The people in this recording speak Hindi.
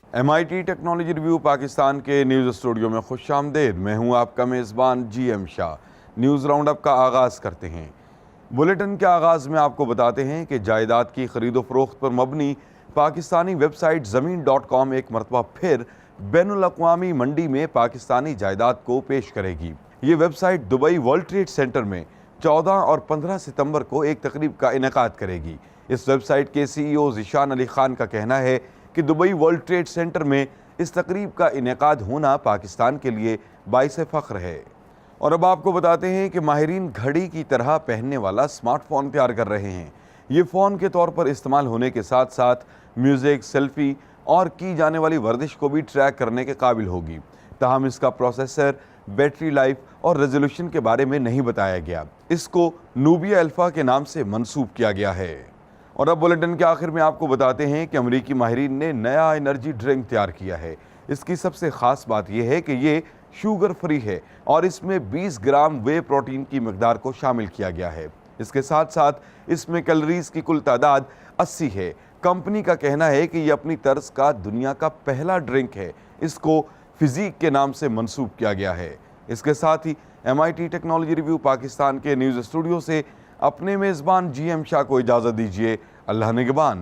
MIT टेक्नोलॉजी रिव्यू पाकिस्तान के न्यूज़ स्टूडियो में खुशामदीद। मैं हूं आपका मेज़बान GM Shah. News round up का आगाज़ करते हैं। बुलेटिन के आगाज़ में आपको बताते हैं कि जायदाद की खरीदो फरोख्त पर मबनी पाकिस्तानी वेबसाइट ज़मीन.com एक मरतबा फिर बैनुल-अक़वामी मंडी में पाकिस्तानी जायदाद को पेश करेगी। ये website Dubai world trade centre में 14 और 15 सितंबर को एक तकरीब का इनेकाद करेगी। इस वेबसाइट के CEO ज़ीशान अली खान का कहना है कि दुबई वर्ल्ड ट्रेड सेंटर में इस तकरीब का इनेकाद होना पाकिस्तान के लिए बाइस फ़ख्र है। और अब आपको बताते हैं कि माहिरीन घड़ी की तरह पहनने वाला स्मार्टफोन तैयार कर रहे हैं। ये फ़ोन के तौर पर इस्तेमाल होने के साथ साथ म्यूज़िक, सेल्फ़ी और की जाने वाली वर्जिश को भी ट्रैक करने के काबिल होगी। ताहम इसका प्रोसेसर, बैटरी लाइफ और रेजोल्यूशन के बारे में नहीं बताया गया। इसको नूबिया अल्फ़ा के नाम से मंसूब किया गया है। और अब बुलेटिन के आखिर में आपको बताते हैं कि अमरीकी माहिरीन ने नया एनर्जी ड्रिंक तैयार किया है। इसकी सबसे ख़ास बात यह है कि ये शुगर फ्री है और इसमें 20 ग्राम वे प्रोटीन की मकदार को शामिल किया गया है। इसके साथ साथ इसमें कैलोरीज की कुल तादाद 80 है। कंपनी का कहना है कि यह अपनी तर्ज का दुनिया का पहला ड्रिंक है। इसको फिजीक के नाम से मंसूब किया गया है। इसके साथ ही MIT टेक्नोलॉजी रिव्यू पाकिस्तान के न्यूज़ स्टूडियो से अपने मेज़बान GM शाह को इजाज़त दीजिए। अल्लाह निगहबान।